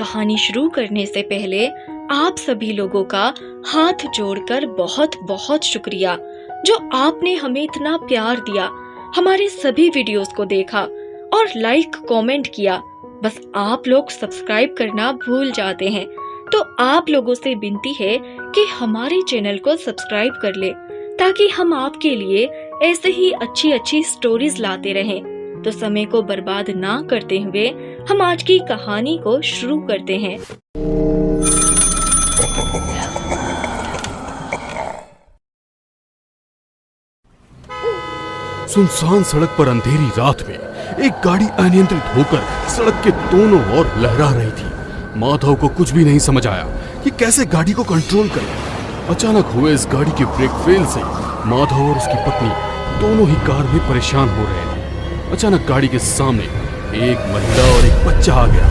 कहानी शुरू करने से पहले आप सभी लोगों का हाथ जोड़कर बहुत बहुत शुक्रिया जो आपने हमें इतना प्यार दिया, हमारे सभी वीडियोस को देखा और लाइक कमेंट किया। बस आप लोग सब्सक्राइब करना भूल जाते हैं, तो आप लोगों से विनती है कि हमारे चैनल को सब्सक्राइब कर ले ताकि हम आपके लिए ऐसे ही अच्छी अच्छी स्टोरीज लाते रहें। तो समय को बर्बाद ना करते हुए हम आज की कहानी को शुरू करते हैं। सुनसान सड़क पर अंधेरी रात में एक गाड़ी अनियंत्रित होकर सड़क के दोनों ओर लहरा रही थी। माधव को कुछ भी नहीं समझ आया कि कैसे गाड़ी को कंट्रोल करे। अचानक हुए इस गाड़ी के ब्रेक फेल से माधव और उसकी पत्नी दोनों ही कार में परेशान हो रहे थे। अचानक गाड़ी के सामने एक महिला और एक बच्चा आ गया।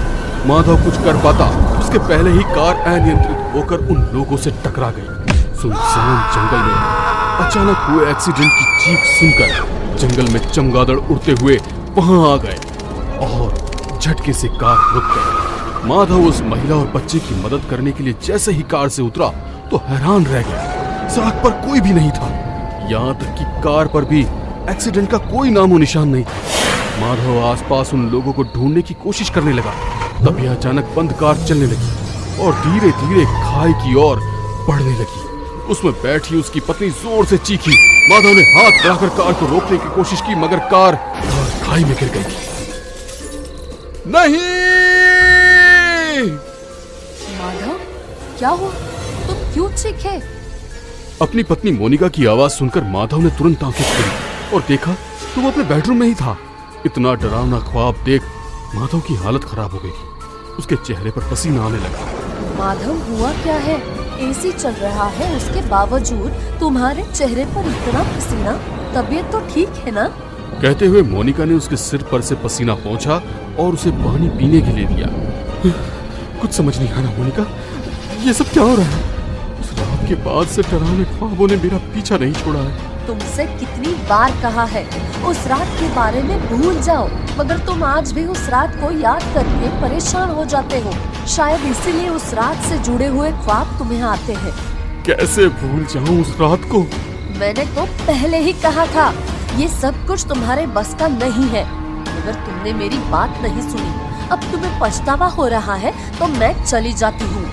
माधव कुछ कर पाता उसके पहले ही कार अनियंत्रित होकर उन लोगों से टकरा गई। सुनसान जंगल में अचानक हुए एक्सीडेंट की चीख सुनकर जंगल में चमगादड़ उड़ते हुए वहां आ गए और झटके से कार रुक गई। माधव उस महिला और बच्चे की मदद करने के लिए जैसे ही कार से उतरा तो हैरान रह गया। सड़क पर कोई भी नहीं था, यहाँ तक कि कार पर भी एक्सीडेंट का कोई नामो निशान नहीं था। माधव आसपास उन लोगों को ढूंढने की कोशिश करने लगा। तभी अचानक बंद कार चलने लगी और धीरे धीरे खाई की ओर बढ़ने लगी। उसमें बैठी उसकी पत्नी जोर से चीखी। माधव ने हाथ बढ़ाकर कार को रोकने की कोशिश की मगर कार खाई में गिर गई। नहीं! माधव, क्या हुआ? तुम क्यों चीखे? अपनी पत्नी मोनिका की आवाज सुनकर माधव ने तुरंत आंखें खोली और देखा तो वो अपने बेडरूम में ही था। इतना डरावना ख्वाब देख माधव की हालत खराब हो गई थी। उसके चेहरे पर पसीना आने लगा। माधव, हुआ क्या है? एसी चल रहा है, उसके बावजूद तुम्हारे चेहरे पर इतना पसीना। तबीयत तो ठीक है ना? कहते हुए मोनिका ने उसके सिर पर से पसीना पोंछा और उसे पानी पीने के लिए दिया। कुछ समझ नहीं आ रहा मोनिका, ये सब क्या हो रहा है? उस रात के बाद से डरावने ख्वाबों ने मेरा पीछा नहीं छोड़ा है। तुमसे कितनी बार कहा है उस रात के बारे में भूल जाओ, मगर तुम आज भी उस रात को याद करके परेशान हो जाते हो। शायद इसीलिए उस रात से जुड़े हुए ख्वाब तुम्हें आते हैं। कैसे भूल जाऊं उस रात को? मैंने तो पहले ही कहा था ये सब कुछ तुम्हारे बस का नहीं है, मगर तुमने मेरी बात नहीं सुनी। अब तुम्हें पछतावा हो रहा है तो मैं चली जाती हूँ।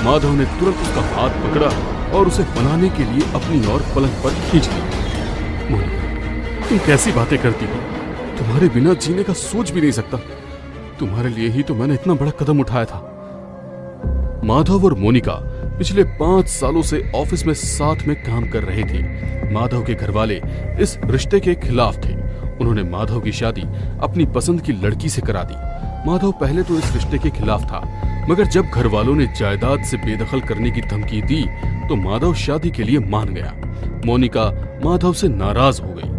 माधव ने तुरंत उसका हाथ पकड़ा और उसे बनाने के लिए अपनी ओर पलंग पर खींच लिया। मोनिका, तुम कैसी बातें करती हो? तुम्हारे बिना जीने का सोच भी नहीं सकता। तुम्हारे लिए ही तो मैंने इतना बड़ा कदम उठाया था। माधव और मोनिका पिछले 5 सालों से ऑफिस में साथ में काम कर रहे थे। माधव के घरवाले इस रिश्ते के खिलाफ थे। उन्होंने माधव की शादी अपनी पसंद की लड़की से करा दी। माधव पहले तो इस रिश्ते के खिलाफ था, मगर जब घरवालों ने जायदाद से बेदखल करने की धमकी दी तो माधव शादी के लिए मान गया। मोनिका माधव से नाराज हो गई।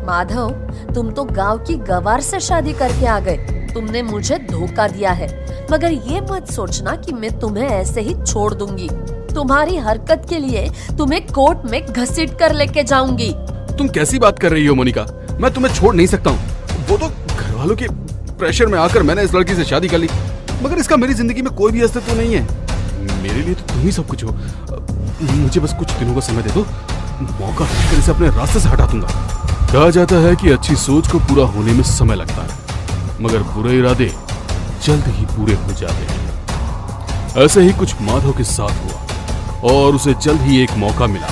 माधव, तुम तो गांव की गवार से शादी करके आ गए। तुमने मुझे धोखा दिया है, मगर ये मत सोचना कि मैं तुम्हें ऐसे ही छोड़ दूंगी। तुम्हारी हरकत के लिए तुम्हें कोर्ट में घसीट कर लेके जाऊंगी। तुम कैसी बात कर रही हो मोनिका? मैं तुम्हें छोड़ नहीं सकता हूँ। वो तो घरवालों के प्रेशर में आकर मैंने इस लड़की से शादी कर ली, मगर इसका मेरी जिंदगी में कोई भी अस्तित्व नहीं है। मेरे लिए तो तुम ही सब कुछ हो। मुझे बस कुछ दिनों का समय दे दो, मौका देखकर इसे अपने रास्ते से हटा दूंगा। कहा जाता है कि अच्छी सोच को पूरा होने में समय लगता है, मगर बुरे इरादे जल्द ही पूरे हो जाते हैं। ऐसे ही कुछ माधव के साथ हुआ और उसे जल्द ही एक मौका मिला।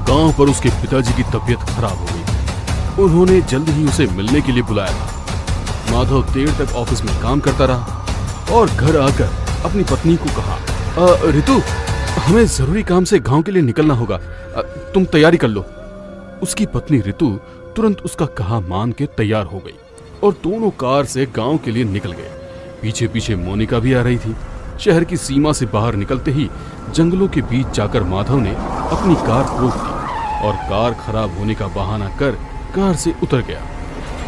गांव पर उसके पिताजी की तबीयत खराब हो गई। उन्होंने जल्द ही उसे मिलने के लिए बुलाया था। माधव देर तक ऑफिस में काम करता रहा और घर आकर अपनी पत्नी को कहा, रितु, हमें जरूरी काम से गांव के लिए निकलना होगा, तुम तैयारी कर लो। उसकी पत्नी रितु तुरंत उसका कहा मान के तैयार हो गई और दोनों कार से गांव के लिए निकल गए। पीछे पीछे मोनिका भी आ रही थी। शहर की सीमा से बाहर निकलते ही जंगलों के बीच जाकर माधव ने अपनी कार रोक दी और कार खराब होने का बहाना कर कार से उतर गया।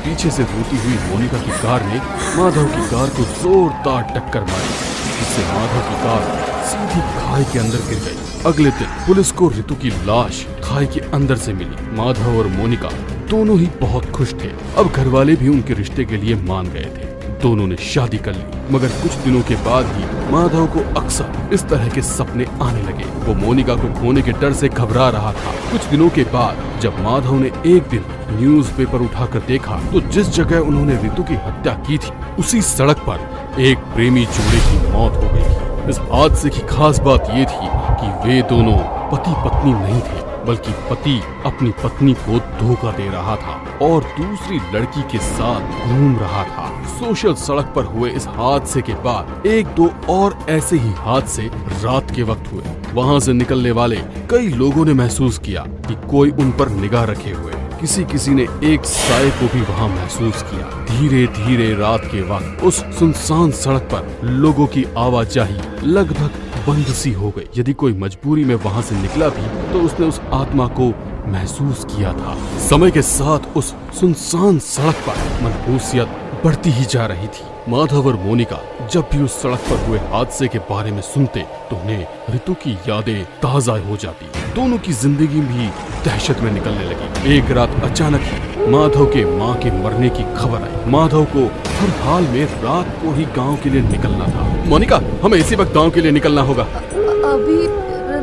पीछे से रोती हुई मोनिका की कार ने माधव की कार को जोरदार टक्कर मारी, जिससे माधव की कार सीधी खाई के अंदर गिर गई। अगले दिन पुलिस को रितु की लाश खाई के अंदर से मिली। माधव और मोनिका दोनों ही बहुत खुश थे। अब घरवाले भी उनके रिश्ते के लिए मान गए थे। दोनों ने शादी कर ली। मगर कुछ दिनों के बाद ही माधव को अक्सर इस तरह के सपने आने लगे। वो मोनिका को खोने के डर से घबरा रहा था। कुछ दिनों के बाद जब माधव ने एक दिन न्यूज़पेपर उठाकर देखा तो जिस जगह उन्होंने रितु की हत्या की थी उसी सड़क पर एक प्रेमी जोड़े की मौत हो गई। इस हादसे की खास बात ये थी कि वे दोनों पति पत्नी नहीं थे, बल्कि पति अपनी पत्नी को धोखा दे रहा था और दूसरी लड़की के साथ घूम रहा था। सोशल सड़क पर हुए इस हादसे के बाद एक दो और ऐसे ही हादसे रात के वक्त हुए। वहां से निकलने वाले कई लोगों ने महसूस किया कि कोई उन पर निगाह रखे हुए। किसी ने एक साए को भी वहां महसूस किया। धीरे धीरे रात के वक्त उस सुनसान सड़क पर लोगों की आवाजाही लगभग बंद सी हो गई। यदि कोई मजबूरी में वहां से निकला भी तो उसने उस आत्मा को महसूस किया था। समय के साथ उस सुनसान सड़क पर मनहूसियत बढ़ती ही जा रही थी। माधव और मोनिका जब भी उस सड़क पर हुए हादसे के बारे में सुनते तो उन्हें रितु की यादें ताजा हो जाती। दोनों की जिंदगी भी दहशत में निकलने लगी। एक रात अचानक ही माधव के माँ के मरने की खबर आई। माधव को हर हाल में रात को ही गांव के लिए निकलना था। मोनिका, हमें इसी वक्त गांव के लिए निकलना होगा। अभी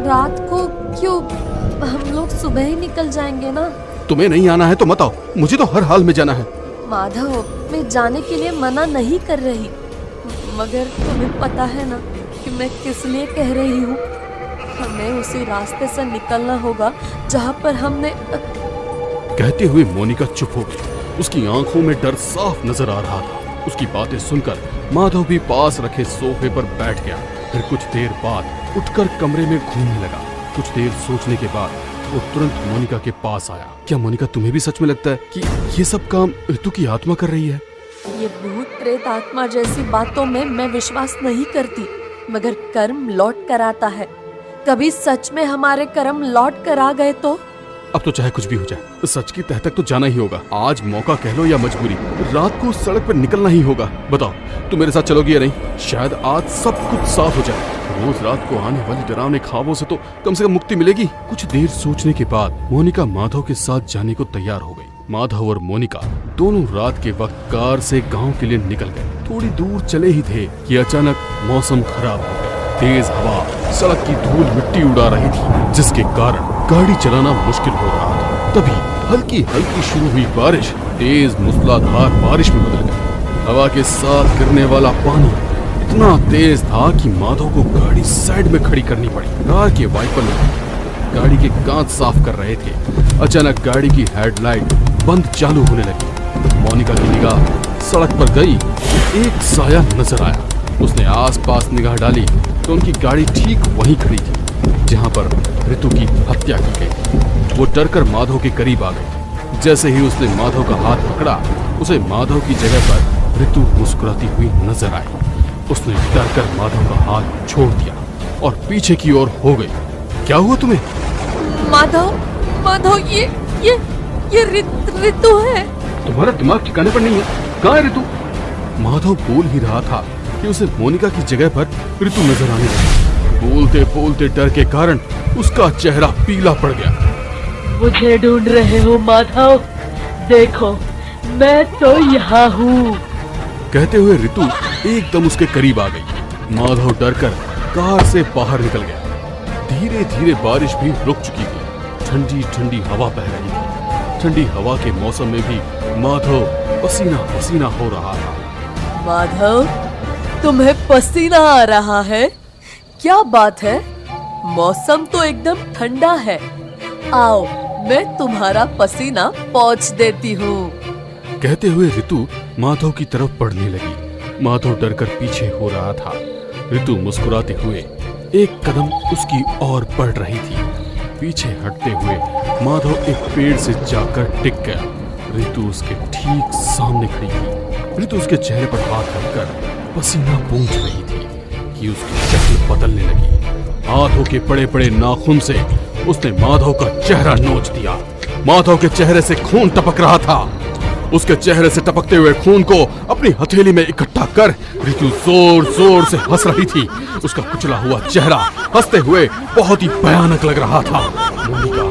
रात को क्यों? हम लोग सुबह ही निकल जाएंगे ना। तुम्हें नहीं आना है तो मत आओ, मुझे तो हर हाल में जाना है। माधव, मैं जाने के लिए मना नहीं कर रही, मगर तुम्हें पता है ना कि मैं किस लिए कह रही हूँ। हमें उसी रास्ते से निकलना होगा जहाँ पर हमने। कहते हुए मोनिका चुप हो गई। उसकी आंखों में डर साफ नजर आ रहा था। उसकी बातें सुनकर माधव भी पास रखे सोफे पर बैठ गया। फिर कुछ देर बाद उठकर कमरे में घूमने लगा। कुछ देर सोचने के बाद वो तुरंत मोनिका के पास आया। क्या मोनिका, तुम्हें भी सच में लगता है कि ये सब काम ऋतु की आत्मा कर रही है? ये भूत प्रेत आत्मा जैसी बातों में मैं विश्वास नहीं करती, मगर कर्म लौट कर आता है। कभी सच में हमारे कर्म लौट कर आ गए तो? अब तो चाहे कुछ भी हो जाए, सच की तह तक तो जाना ही होगा। आज मौका कह लो या मजबूरी, रात को सड़क पर निकलना ही होगा। बताओ, तुम मेरे साथ चलोगी या नहीं? शायद आज सब कुछ साफ हो जाए। रोज रात को आने वाली डरावने ख्वाबों से तो कम मुक्ति मिलेगी। कुछ देर सोचने के बाद मोनिका माधव के साथ जाने को तैयार हो गई। माधव और मोनिका दोनों रात के वक्त कार से गांव के लिए निकल गए। थोड़ी दूर चले ही थे कि अचानक मौसम खराब हो गया। तेज हवा सड़क की धूल मिट्टी उड़ा रही थी, जिसके कारण गाड़ी चलाना मुश्किल हो रहा था। तभी हल्की हल्की शुरू हुई बारिश तेज मूसलाधार बारिश में बदल गई। हवा के साथ गिरने वाला पानी इतना तेज था कि माधव को गाड़ी साइड में खड़ी करनी पड़ी। कार के वाइपर में गाड़ी के कांच साफ कर रहे थे। अचानक गाड़ी की हेडलाइट बंद चालू होने लगी। मोनिका की निगाह सड़क पर गई। एक साया नजर आया। उसने आसपास निगाह डाली तो उनकी गाड़ी ठीक वहीं खड़ी थी जहां पर ऋतु की हत्या की गई। वो डरकर माधव के करीब आ गई। जैसे ही उसने माधव का हाथ पकड़ा, उसे माधव की जगह पर ऋतु मुस्कुराती हुई नजर आई। उसने डरकर माधव का हाथ छोड़ दिया और पीछे की ओर हो गई। क्या हुआ तुम्हें? माधव, ये ऋतु है। तुम्हारा दिमाग ठिकाने पर नहीं है। कहाँ है ऋतु? माधव बोल ही रहा था कि उसे मोनिका की जगह पर ऋतु नजर आने लगी। बोलते बोलते डर के कारण उसका चेहरा पीला पड़ गया। मुझे ढूंढ रहे हो माधव? देखो, मैं तो यहाँ हूँ। कहते हुए ऋतु एकदम उसके करीब आ गई। माधव डरकर कार से बाहर निकल गया। धीरे धीरे बारिश भी रुक चुकी थी। ठंडी ठंडी हवा बह रही थी। ठंडी हवा के मौसम में भी माधव पसीना पसीना हो रहा था। माधव, तुम्हें पसीना आ रहा है? क्या बात है? मौसम तो एकदम ठंडा है। आओ, मैं तुम्हारा पसीना पोंछ देती हूँ। कहते हुए ऋतु माधव की तरफ बढ़ने लगी। माधव डरकर पीछे हो रहा था। ऋतु मुस्कुराते हुए एक कदम उसकी ओर बढ़ रही थी। पीछे हटते हुए माधव एक पेड़ से जाकर टिक गया। ऋतु उसके ठीक सामने खड़ी थी। ऋतु उसके चेहरे पर हाथ रखकर पसीना पोंछ रही थी कि उसकी शक्ल बदलने लगी। हाथों के बड़े बड़े नाखून से उसने माधव का चेहरा नोच दिया। माधव के चेहरे से खून टपक रहा था। उसके चेहरे से टपकते हुए खून को अपनी हथेली में इकट्ठा कर ऋतु जोर जोर से हंस रही थी। उसका कुचला हुआ चेहरा हंसते हुए बहुत ही भयानक लग रहा था। मोनिका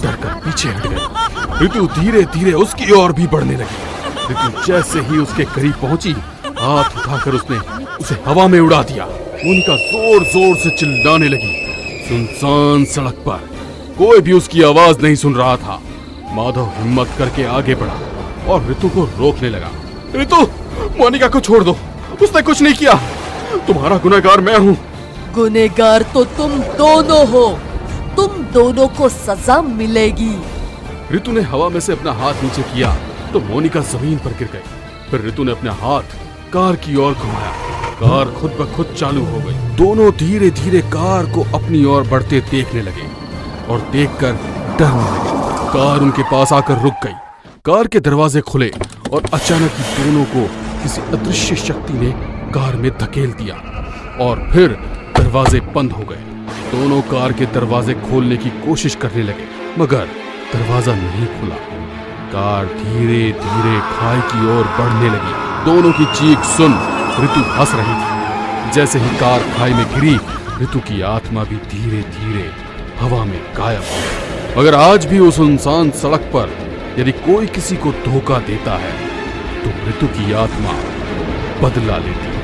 डरकर पीछे हट गई। ऋतु धीरे धीरे उसकी ओर भी बढ़ने लगी। ऋतु जैसे ही उसके करीब पहुंची, हाथ उठाकर उसने उसे हवा में उड़ा दिया। मोनिका जोर जोर से चिल्लाने लगी। सुनसान सड़क पर कोई भी उसकी आवाज नहीं सुन रहा था। माधव हिम्मत करके आगे बढ़ा और ऋतु को रोकने लगा। ऋतु, मोनिका को छोड़ दो, उसने कुछ नहीं किया। तुम्हारा गुनहगार मैं हूँ। गुनहगार तो तुम दोनों हो, तुम दोनों को सजा मिलेगी। ऋतु ने हवा में से अपना हाथ नीचे किया तो मोनिका जमीन पर गिर गई। फिर ऋतु ने अपना हाथ कार की ओर घुमाया। कार खुद ब खुद चालू हो गई। दोनों धीरे धीरे कार को अपनी ओर बढ़ते देखने लगे और देखकर डरने लगे। कार उनके पास आकर रुक गई। कार के दरवाजे खुले और अचानक ही दोनों को किसी अदृश्य शक्ति ने कार में धकेल दिया और फिर दरवाजे बंद हो गए। दोनों कार के दरवाजे खोलने की कोशिश करने लगे मगर दरवाजा नहीं खुला। कार धीरे धीरे खाई की ओर बढ़ने लगी। दोनों की चीख सुन ऋतु हंस रही थी। जैसे ही कार खाई में गिरी, ऋतु की आत्मा भी धीरे धीरे हवा में गायब हो गई। मगर आज भी उस सुनसान सड़क पर यदि कोई किसी को धोखा देता है तो ऋतु की आत्मा बदला लेती है।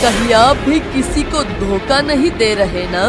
कहीं आप भी किसी को धोखा नहीं दे रहे ना?